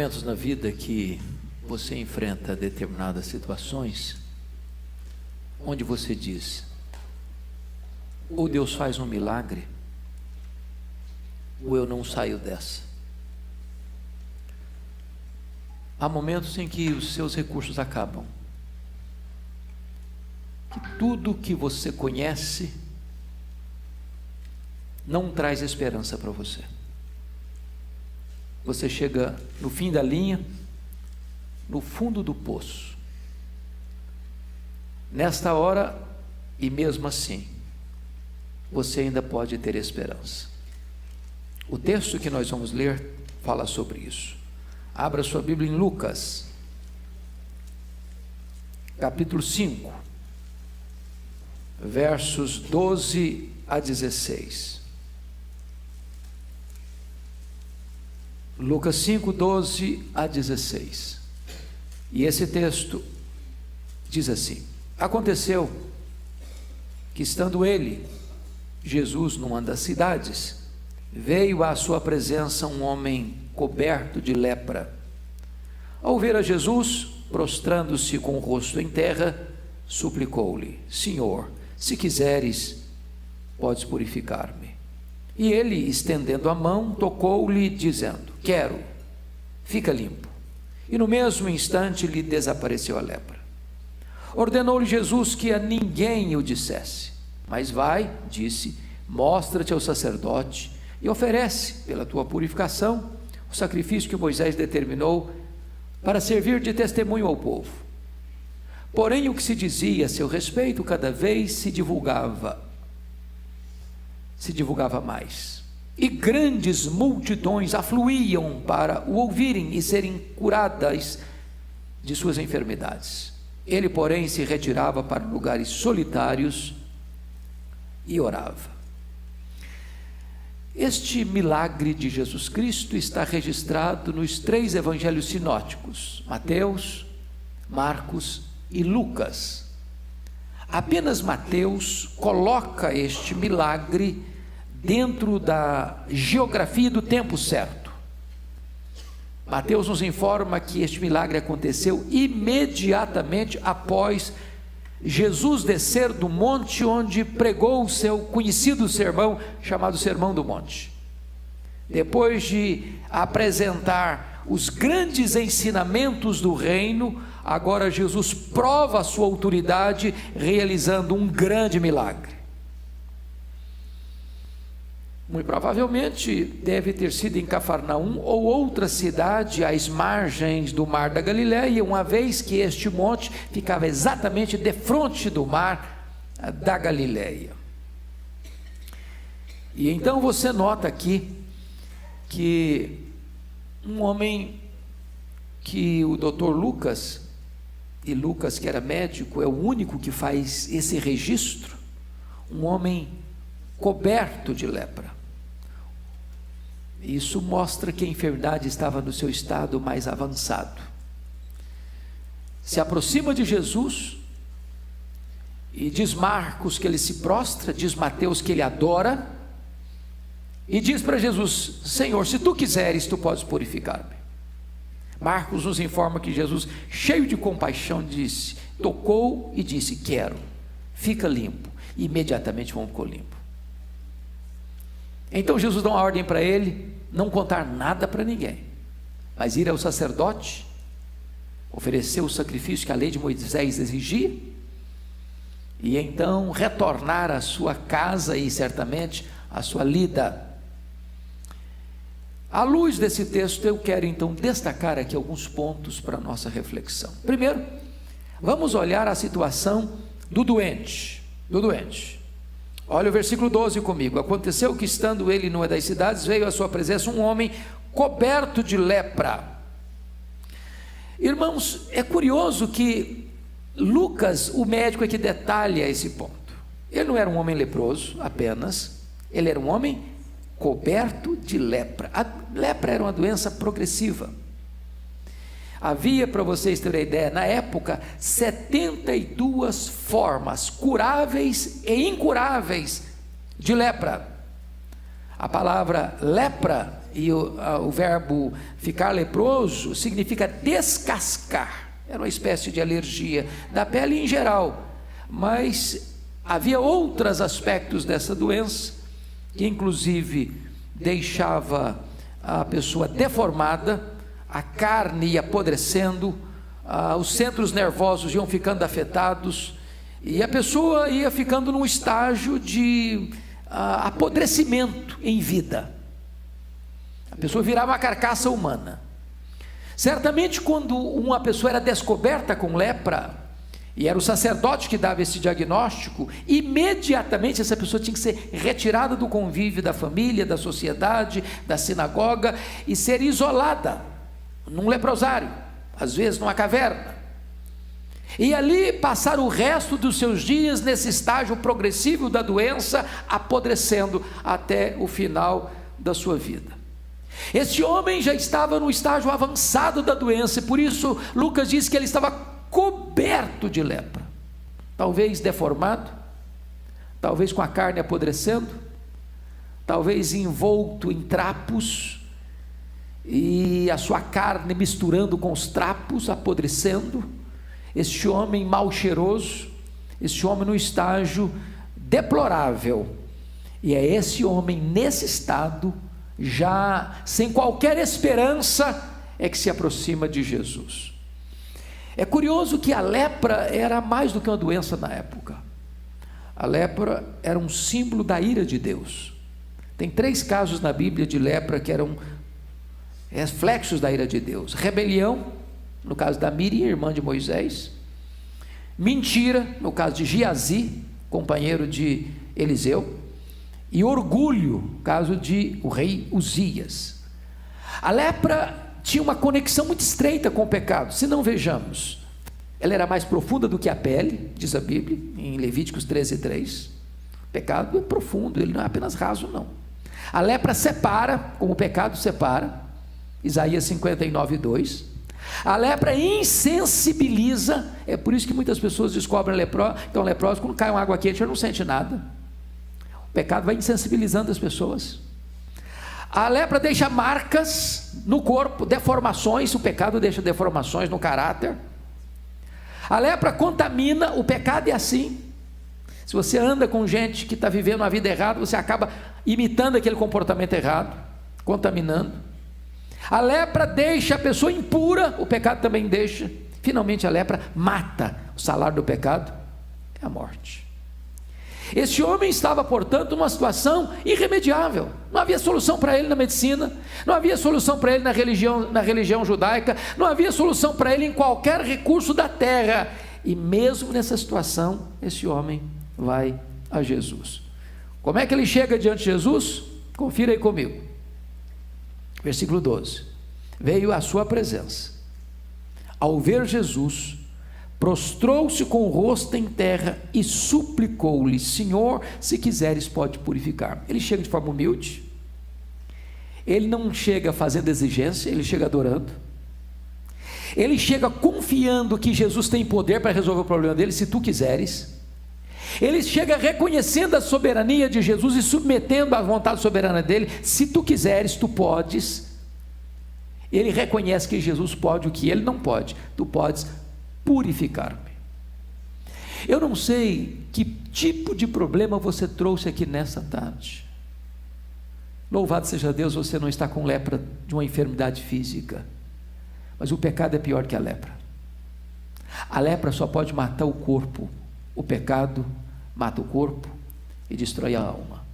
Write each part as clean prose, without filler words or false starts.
momentos na vida que você enfrenta determinadas situações, onde você diz: ou Deus faz um milagre, ou eu não saio dessa. Há momentos em que os seus recursos acabam, que tudo que você conhece não traz esperança para você. Você chega no fim da linha, no fundo do poço. Nesta hora, e mesmo assim, você ainda pode ter esperança. O texto que nós vamos ler fala sobre isso. Abra sua Bíblia em Lucas, capítulo 5, versos 12 a 16. Lucas 5, 12 a 16. E esse texto diz assim: aconteceu que, estando ele, Jesus, numa das cidades, veio à sua presença um homem coberto de lepra. Ao ver a Jesus, prostrando-se com o rosto em terra, suplicou-lhe: Senhor, se quiseres, podes purificar-me. E ele, estendendo a mão, tocou-lhe, dizendo: quero, fica limpo. E no mesmo instante lhe desapareceu a lepra. Ordenou-lhe Jesus que a ninguém o dissesse, mas vai, disse, mostra-te ao sacerdote e oferece, pela tua purificação, o sacrifício que Moisés determinou para servir de testemunho ao povo. Porém, o que se dizia a seu respeito cada vez se divulgava mais, e grandes multidões afluíam para o ouvirem e serem curadas de suas enfermidades. Ele, porém, se retirava para lugares solitários e orava. Este milagre de Jesus Cristo está registrado nos 3 evangelhos sinóticos: Mateus, Marcos e Lucas. Apenas Mateus coloca este milagre dentro da geografia do tempo certo. Mateus nos informa que este milagre aconteceu imediatamente após Jesus descer do monte onde pregou o seu conhecido sermão, chamado Sermão do Monte. Depois de apresentar os grandes ensinamentos do reino, agora Jesus prova a sua autoridade realizando um grande milagre. Muito provavelmente deve ter sido em Cafarnaum ou outra cidade às margens do mar da Galileia, uma vez que este monte ficava exatamente defronte do mar da Galileia. E então você nota aqui que um homem que o doutor Lucas, e Lucas, que era médico, é o único que faz esse registro, um homem coberto de lepra. Isso mostra que a enfermidade estava no seu estado mais avançado. Se aproxima de Jesus, e diz Marcos que ele se prostra, diz Mateus que ele adora, e diz para Jesus: Senhor, se tu quiseres, tu podes purificar-me. Marcos nos informa que Jesus, cheio de compaixão, disse, tocou e disse: quero, fica limpo. E imediatamente o homem ficou limpo. Então Jesus dá uma ordem para ele não contar nada para ninguém, mas ir ao sacerdote, oferecer o sacrifício que a lei de Moisés exigia, e então retornar à sua casa e certamente à sua lida. À luz desse texto, eu quero então destacar aqui alguns pontos para a nossa reflexão. Primeiro, vamos olhar a situação do doente. Olha o versículo 12 comigo. Aconteceu que, estando ele numa das cidades, veio à sua presença um homem coberto de lepra. Irmãos, é curioso que Lucas, o médico, é que detalha esse ponto. Ele não era um homem leproso apenas, ele era um homem coberto de lepra. A lepra era uma doença progressiva. Havia, para vocês terem ideia, na época, 72 formas curáveis e incuráveis de lepra. A palavra lepra e o verbo ficar leproso significa descascar. Era uma espécie de alergia da pele em geral, mas havia outros aspectos dessa doença, que inclusive deixava a pessoa deformada, a carne ia apodrecendo, os centros nervosos iam ficando afetados, e a pessoa ia ficando num estágio de apodrecimento em vida. A pessoa virava uma carcaça humana. Certamente, quando uma pessoa era descoberta com lepra, e era o sacerdote que dava esse diagnóstico, imediatamente essa pessoa tinha que ser retirada do convívio da família, da sociedade, da sinagoga, e ser isolada num leprosário, às vezes numa caverna, e ali passar o resto dos seus dias nesse estágio progressivo da doença, apodrecendo até o final da sua vida. Este homem já estava no estágio avançado da doença, e por isso Lucas diz que ele estava coberto de lepra, talvez deformado, talvez com a carne apodrecendo, talvez envolto em trapos, e a sua carne misturando com os trapos, apodrecendo. Este homem mal cheiroso, este homem no estágio deplorável, e é esse homem nesse estado, já sem qualquer esperança, é que se aproxima de Jesus. É curioso que a lepra era mais do que uma doença na época. A lepra era um símbolo da ira de Deus. Tem 3 casos na Bíblia de lepra que eram reflexos da ira de Deus: rebelião, no caso da Miriam, irmã de Moisés; mentira, no caso de Giazi, companheiro de Eliseu; e orgulho, no caso de o rei Uzias. A lepra tinha uma conexão muito estreita com o pecado. Se não, vejamos, ela era mais profunda do que a pele, diz a Bíblia, em Levíticos 13:3. O pecado é profundo, ele não é apenas raso, não. A lepra separa, como o pecado separa, Isaías 59:2. A lepra insensibiliza, é por isso que muitas pessoas descobrem estão leprosas, quando cai uma água quente, não sente nada. O pecado vai insensibilizando as pessoas. A lepra deixa marcas no corpo, deformações, o pecado deixa deformações no caráter. A lepra contamina, o pecado é assim. Se você anda com gente que está vivendo uma vida errada, você acaba imitando aquele comportamento errado, contaminando. A lepra deixa a pessoa impura, o pecado também deixa. Finalmente a lepra mata. O salário do pecado é a morte. Este homem estava, portanto, numa situação irremediável. Não havia solução para ele na medicina, não havia solução para ele na religião judaica, não havia solução para ele em qualquer recurso da terra. E mesmo nessa situação, esse homem vai a Jesus. Como é que ele chega diante de Jesus? Confira aí comigo. Versículo 12. Veio à sua presença. Ao ver Jesus, prostrou-se com o rosto em terra e suplicou-lhe: Senhor, se quiseres, pode purificar. Ele chega de forma humilde, ele não chega fazendo exigência, ele chega adorando, ele chega confiando que Jesus tem poder para resolver o problema dele, se tu quiseres. Ele chega reconhecendo a soberania de Jesus e submetendo à vontade soberana dele: se tu quiseres, tu podes. Ele reconhece que Jesus pode o que ele não pode: tu podes purificar-me. Eu não sei que tipo de problema você trouxe aqui nessa tarde. Louvado seja Deus, você não está com lepra de uma enfermidade física, mas o pecado é pior que a lepra. A lepra só pode matar o corpo, o pecado mata o corpo e destrói a alma.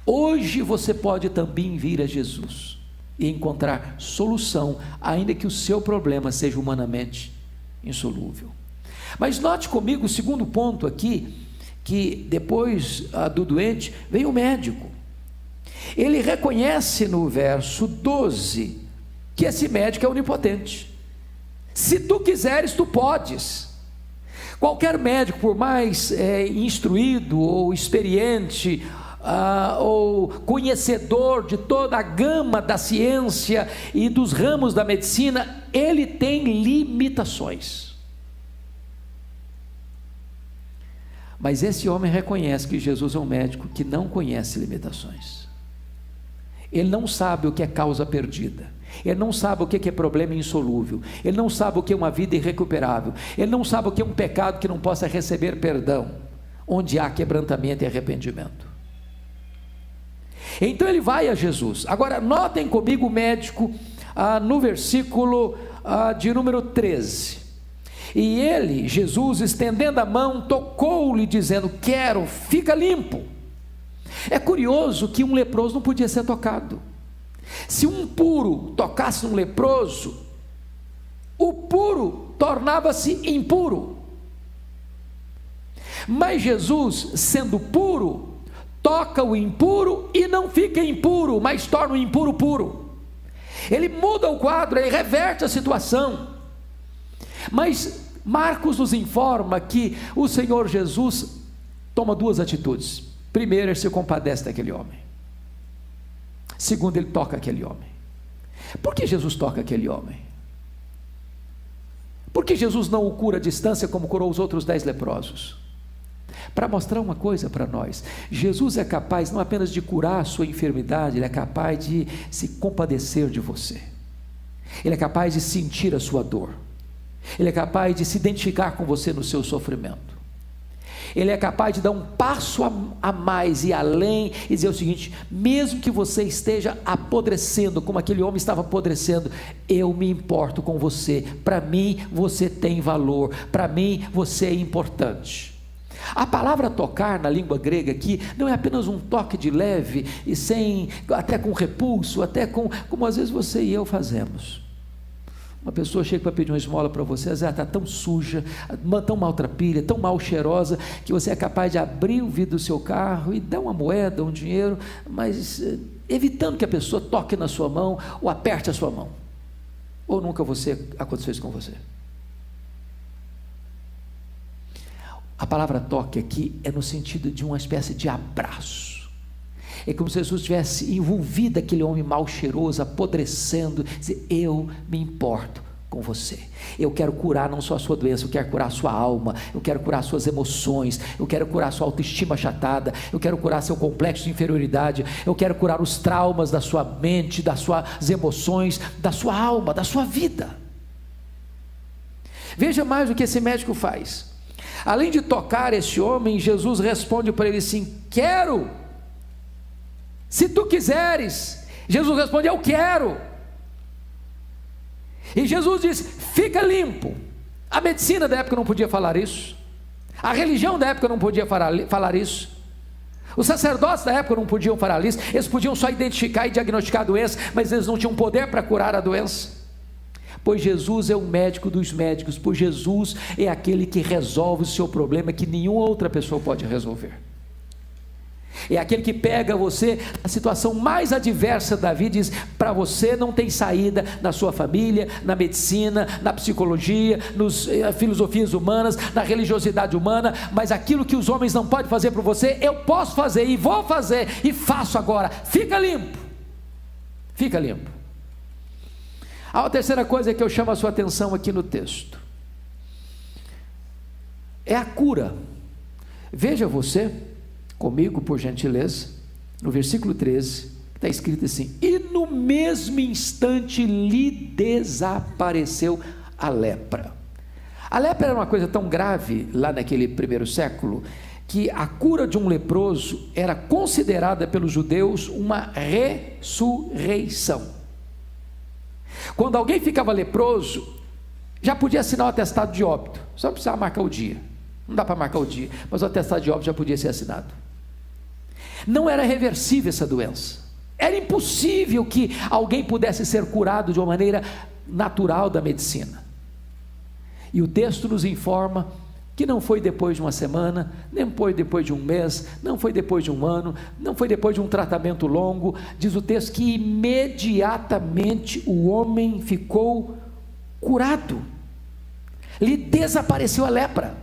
Hoje você pode também vir a Jesus e encontrar solução, ainda que o seu problema seja humanamente insolúvel. Mas note comigo o segundo ponto aqui, que depois do doente vem o médico. Ele reconhece no verso 12 que esse médico é onipotente. Se tu quiseres, tu podes. Qualquer médico, por mais instruído ou experiente, ou conhecedor de toda a gama da ciência e dos ramos da medicina, ele tem limitações. Mas esse homem reconhece que Jesus é um médico que não conhece limitações. Ele não sabe o que é causa perdida. Ele não sabe o que é problema insolúvel. Ele não sabe o que é uma vida irrecuperável. Ele não sabe o que é um pecado que não possa receber perdão, onde há quebrantamento e arrependimento. Então ele vai a Jesus. Agora notem comigo o médico no versículo de número 13. E ele, Jesus, estendendo a mão, tocou-lhe, dizendo: quero, fica limpo. É curioso que um leproso não podia ser tocado. Se um puro tocasse um leproso, o puro tornava-se impuro. Mas Jesus, sendo puro, toca o impuro e não fica impuro, mas torna o impuro puro. Ele muda o quadro, ele reverte a situação. Mas Marcos nos informa que o Senhor Jesus toma duas atitudes. Primeiro, ele se compadece daquele homem. Segundo, ele toca aquele homem. Por que Jesus toca aquele homem? Por que Jesus não o cura à distância como curou os outros 10 leprosos? Para mostrar uma coisa para nós: Jesus é capaz não apenas de curar a sua enfermidade, Ele é capaz de se compadecer de você. Ele é capaz de sentir a sua dor. Ele é capaz de se identificar com você no seu sofrimento. Ele é capaz de dar um passo a mais e além e dizer o seguinte: mesmo que você esteja apodrecendo, como aquele homem estava apodrecendo, eu me importo com você. Para mim você tem valor, para mim você é importante. A palavra tocar na língua grega aqui não é apenas um toque de leve e sem, até com repulso, até como às vezes você e eu fazemos. Uma pessoa chega para pedir uma esmola para você, ela está tão suja, tão maltrapilha, tão mal cheirosa, que você é capaz de abrir o vidro do seu carro e dar uma moeda, um dinheiro, mas evitando que a pessoa toque na sua mão ou aperte a sua mão. Ou nunca aconteceu isso com você? A palavra toque aqui é no sentido de uma espécie de abraço. É como se Jesus tivesse envolvido aquele homem mal cheiroso, apodrecendo, dizer: eu me importo com você. Eu quero curar não só a sua doença, eu quero curar a sua alma, eu quero curar suas emoções, eu quero curar a sua autoestima achatada, eu quero curar seu complexo de inferioridade, eu quero curar os traumas da sua mente, das suas emoções, da sua alma, da sua vida. Veja mais o que esse médico faz. Além de tocar esse homem, Jesus responde para ele assim: quero. Se tu quiseres. Jesus responde: eu quero. E Jesus diz: fica limpo. A medicina da época não podia falar isso. A religião da época não podia falar isso. Os sacerdotes da época não podiam falar isso. Eles podiam só identificar e diagnosticar a doença, mas eles não tinham poder para curar a doença. Pois Jesus é o médico dos médicos, pois Jesus é aquele que resolve o seu problema que nenhuma outra pessoa pode resolver. É aquele que pega você na situação mais adversa da vida e diz: para você não tem saída na sua família, na medicina, na psicologia, nas filosofias humanas, na religiosidade humana, mas aquilo que os homens não podem fazer por você, eu posso fazer e vou fazer e faço agora. Fica limpo. Fica limpo. A terceira coisa que eu chamo a sua atenção aqui no texto é a cura. Veja você comigo, por gentileza, no versículo 13, está escrito assim: e no mesmo instante lhe desapareceu a lepra. A lepra era uma coisa tão grave lá naquele primeiro século, que a cura de um leproso era considerada pelos judeus uma ressurreição. Quando alguém ficava leproso, já podia assinar o atestado de óbito, só precisava marcar o dia. Não dá para marcar o dia, mas o atestado de óbito já podia ser assinado. Não era reversível essa doença. Era impossível que alguém pudesse ser curado de uma maneira natural da medicina. E o texto nos informa que não foi depois de uma semana, nem foi depois de um mês, não foi depois de um ano, não foi depois de um tratamento longo. Diz o texto que imediatamente o homem ficou curado. Lhe desapareceu a lepra.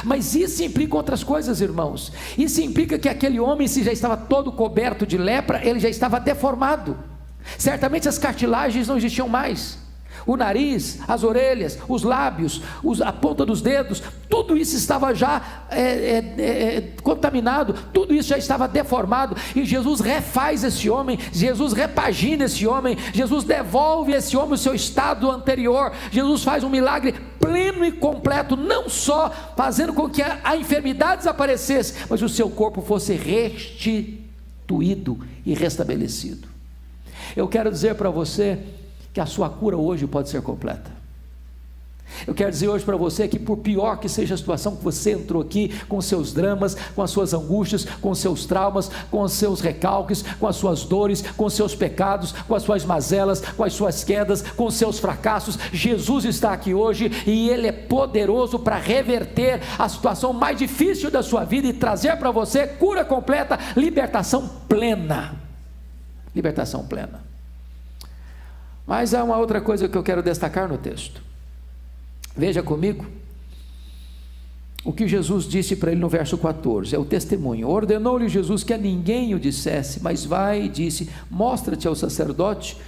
Mas isso implica outras coisas, irmãos. Isso implica que aquele homem, se já estava todo coberto de lepra, ele já estava deformado. Certamente as cartilagens não existiam mais. O nariz, as orelhas, os lábios, a ponta dos dedos, tudo isso estava já contaminado, tudo isso já estava deformado, e Jesus refaz esse homem, Jesus repagina esse homem, Jesus devolve a esse homem o seu estado anterior. Jesus faz um milagre pleno e completo, não só fazendo com que a enfermidade desaparecesse, mas o seu corpo fosse restituído e restabelecido. Eu quero dizer para você que a sua cura hoje pode ser completa. Eu quero dizer hoje para você que, por pior que seja a situação que você entrou aqui, com os seus dramas, com as suas angústias, com os seus traumas, com os seus recalques, com as suas dores, com os seus pecados, com as suas mazelas, com as suas quedas, com os seus fracassos, Jesus está aqui hoje e Ele é poderoso para reverter a situação mais difícil da sua vida e trazer para você cura completa, libertação plena. Libertação plena. Mas há uma outra coisa que eu quero destacar no texto. Veja comigo o que Jesus disse para ele no verso 14, é o testemunho. Ordenou-lhe Jesus que a ninguém o dissesse, mas vai e disse: mostra-te ao sacerdote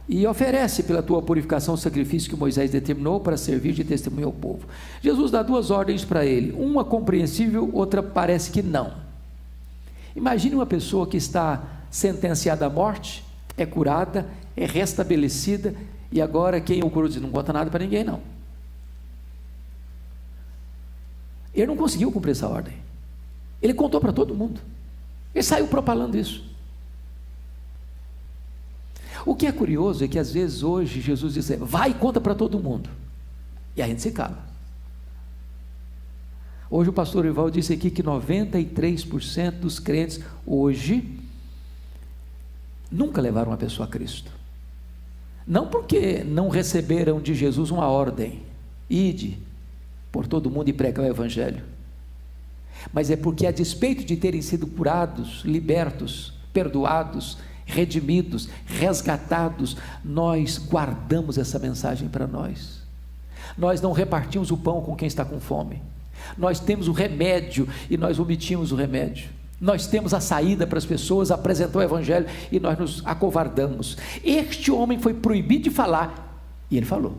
e oferece pela tua purificação o sacrifício que Moisés determinou para servir de testemunho ao povo. Jesus dá duas ordens para ele, uma compreensível, outra parece que não. Imagine uma pessoa que está sentenciada à morte, é curada, é restabelecida, e agora quem o curou diz: não conta nada para ninguém não. Ele não conseguiu cumprir essa ordem, ele contou para todo mundo, ele saiu propalando isso. O que é curioso é que às vezes hoje Jesus diz: vai e conta para todo mundo, e a gente se cala. Hoje o pastor Ival disse aqui que 93% dos crentes hoje nunca levaram uma pessoa a Cristo, não porque não receberam de Jesus uma ordem, ide por todo mundo e pregar o evangelho, mas é porque, a despeito de terem sido curados, libertos, perdoados, redimidos, resgatados, nós guardamos essa mensagem para nós. Nós não repartimos o pão com quem está com fome, nós temos o remédio e nós omitimos o remédio. Nós temos a saída para as pessoas, apresentar o evangelho e nós nos acovardamos. Este homem foi proibido de falar e ele falou.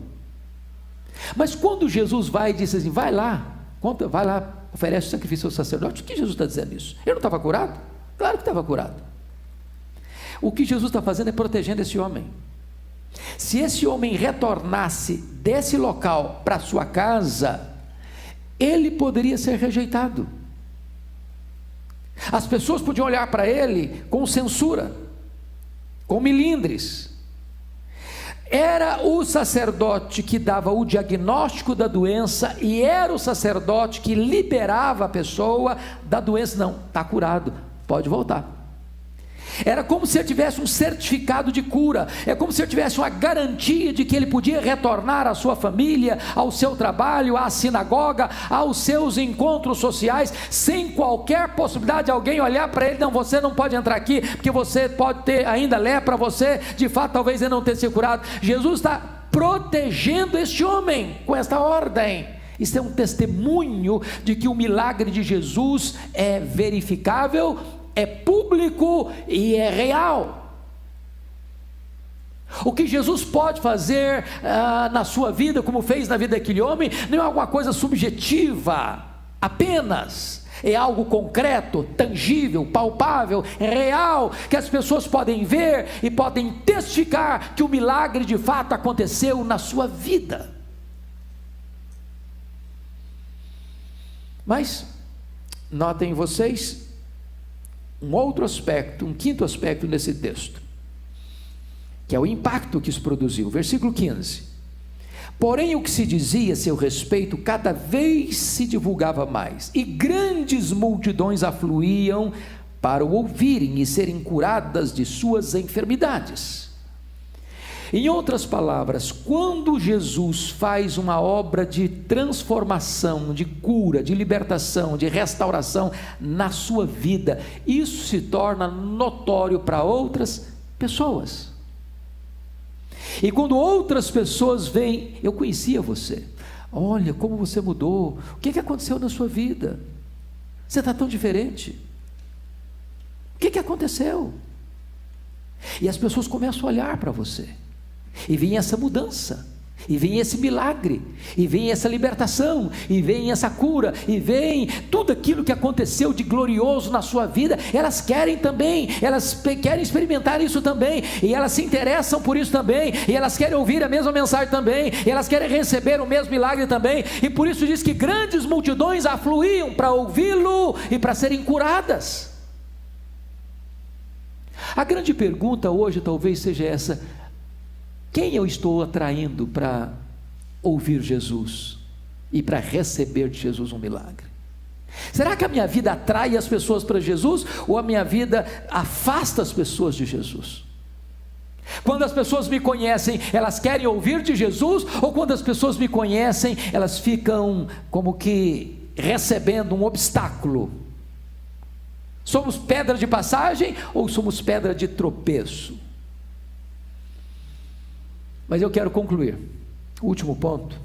Mas quando Jesus vai e disse assim: vai lá, conta, vai lá, oferece o sacrifício ao sacerdote, o que Jesus está dizendo isso? Ele não estava curado? Claro que estava curado. O que Jesus está fazendo é protegendo esse homem. Se esse homem retornasse desse local para a sua casa, ele poderia ser rejeitado. As pessoas podiam olhar para ele com censura, com milindres. Era o sacerdote que dava o diagnóstico da doença e era o sacerdote que liberava a pessoa da doença. Não, está curado, pode voltar. Era como se ele tivesse um certificado de cura, é como se ele tivesse uma garantia de que ele podia retornar à sua família, ao seu trabalho, à sinagoga, aos seus encontros sociais, sem qualquer possibilidade de alguém olhar para ele: não, você não pode entrar aqui, porque você pode ter ainda lepra, você de fato talvez ele não tenha sido curado. Jesus está protegendo este homem com esta ordem. Isso é um testemunho de que o milagre de Jesus é verificável, é público e é real. O que Jesus pode fazer na sua vida, como fez na vida daquele homem, não é alguma coisa subjetiva apenas, é algo concreto, tangível, palpável, real, que as pessoas podem ver e podem testificar que o milagre de fato aconteceu na sua vida. Mas notem vocês um outro aspecto, um quinto aspecto nesse texto, que é o impacto que isso produziu. Versículo 15: porém o que se dizia a seu respeito cada vez se divulgava mais, e grandes multidões afluíam para o ouvirem e serem curadas de suas enfermidades. Em outras palavras, quando Jesus faz uma obra de transformação, de cura, de libertação, de restauração na sua vida, isso se torna notório para outras pessoas. E quando outras pessoas veem: eu conhecia você, olha como você mudou, o que aconteceu na sua vida? Você está tão diferente, o que aconteceu? E as pessoas começam a olhar para você, e vem essa mudança, E vem esse milagre, e vem essa libertação, e vem essa cura, e vem tudo aquilo que aconteceu de glorioso na sua vida. Elas querem também, elas querem experimentar isso também, e elas se interessam por isso também, e elas querem ouvir a mesma mensagem também, e elas querem receber o mesmo milagre também. E por isso diz que grandes multidões afluíam para ouvi-lo e para serem curadas. A grande pergunta hoje talvez seja essa: quem eu estou atraindo para ouvir Jesus e para receber de Jesus um milagre? Será que a minha vida atrai as pessoas para Jesus, ou a minha vida afasta as pessoas de Jesus? Quando as pessoas me conhecem, elas querem ouvir de Jesus, ou quando as pessoas me conhecem, elas ficam como que recebendo um obstáculo? Somos pedra de passagem ou somos pedra de tropeço? Mas eu quero concluir. O último ponto.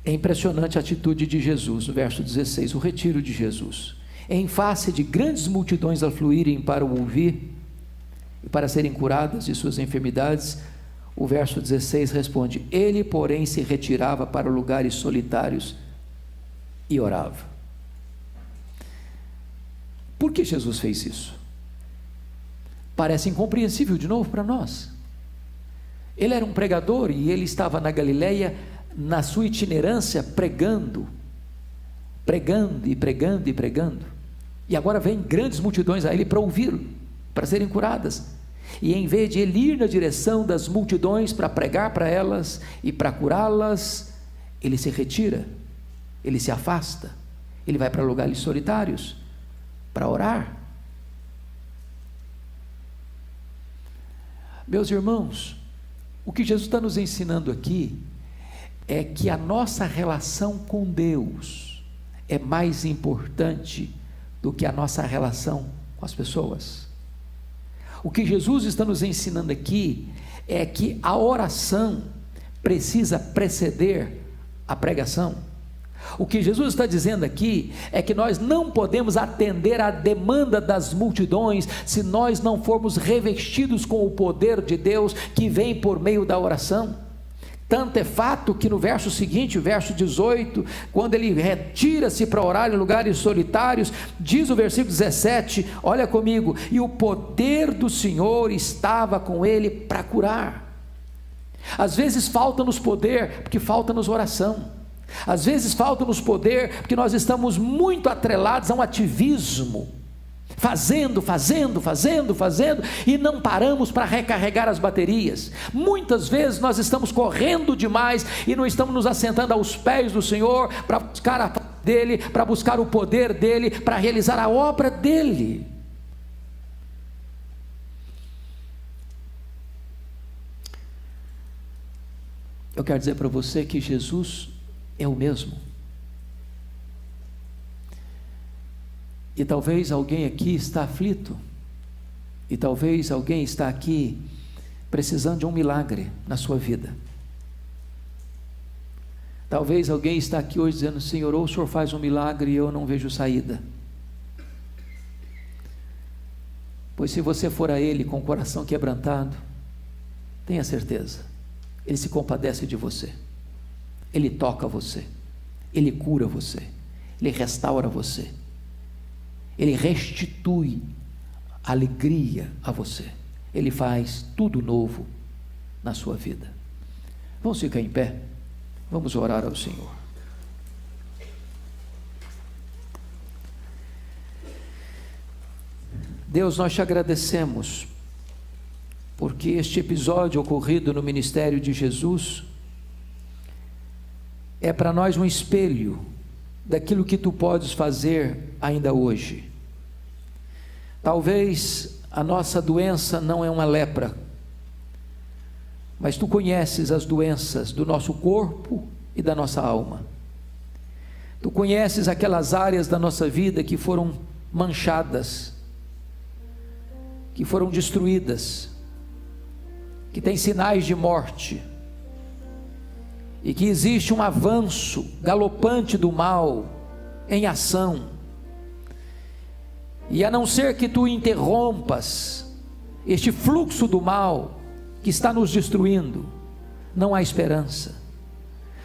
É impressionante a atitude de Jesus, no verso 16, o retiro de Jesus. Em face de grandes multidões afluírem para o ouvir e para serem curadas de suas enfermidades, o verso 16 responde: ele, porém, se retirava para lugares solitários e orava. Por que Jesus fez isso? Parece incompreensível de novo para nós. Ele era um pregador e ele estava na Galileia, na sua itinerância, pregando e pregando e pregando. E agora vem grandes multidões a ele para ouvi-lo, para serem curadas. E em vez de ele ir na direção das multidões para pregar para elas e para curá-las, ele se retira, ele se afasta, ele vai para lugares solitários para orar. Meus irmãos, o que Jesus está nos ensinando aqui é que a nossa relação com Deus é mais importante do que a nossa relação com as pessoas. O que Jesus está nos ensinando aqui é que a oração precisa preceder a pregação. O que Jesus está dizendo aqui é que nós não podemos atender à demanda das multidões se nós não formos revestidos com o poder de Deus que vem por meio da oração. Tanto é fato que no verso seguinte, o verso 18, quando ele retira-se para orar em lugares solitários, diz o versículo 17, olha comigo: e o poder do Senhor estava com ele para curar. Às vezes falta-nos poder porque falta-nos oração. Às vezes falta-nos poder porque nós estamos muito atrelados a um ativismo, fazendo, e não paramos para recarregar as baterias. Muitas vezes nós estamos correndo demais e não estamos nos assentando aos pés do Senhor para buscar a paz dele, para buscar o poder dele, para realizar a obra dele. Eu quero dizer para você que Jesus é o mesmo. E talvez alguém aqui está aflito, e talvez alguém está aqui precisando de um milagre na sua vida. Talvez alguém está aqui hoje dizendo: Senhor, ou o Senhor faz um milagre e eu não vejo saída. Pois se você for a Ele com o coração quebrantado, tenha certeza, Ele se compadece de você. Ele toca você, Ele cura você, Ele restaura você, Ele restitui alegria a você, Ele faz tudo novo na sua vida. Vamos ficar em pé, vamos orar ao Senhor. Deus, nós te agradecemos, porque este episódio ocorrido no ministério de Jesus é para nós um espelho daquilo que tu podes fazer ainda hoje. Talvez a nossa doença não é uma lepra, mas tu conheces as doenças do nosso corpo e da nossa alma. Tu conheces aquelas áreas da nossa vida que foram manchadas, que foram destruídas, que têm sinais de morte, e que existe um avanço galopante do mal em ação, e a não ser que tu interrompas este fluxo do mal que está nos destruindo, não há esperança.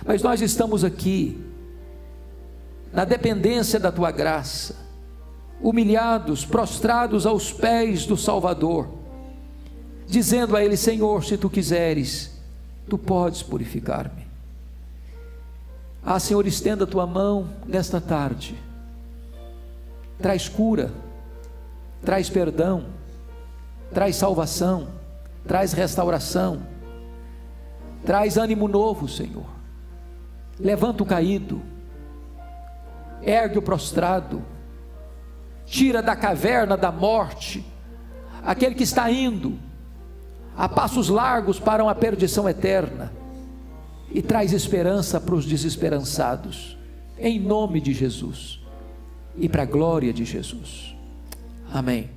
Mas nós estamos aqui, na dependência da tua graça, humilhados, prostrados aos pés do Salvador, dizendo a Ele: Senhor, se tu quiseres, tu podes purificar-me. Senhor, estenda a tua mão nesta tarde, traz cura, traz perdão, traz salvação, traz restauração, traz ânimo novo, Senhor. Levanta o caído, ergue o prostrado, tira da caverna da morte aquele que está indo a passos largos para uma perdição eterna, e traz esperança para os desesperançados, em nome de Jesus e para a glória de Jesus. Amém.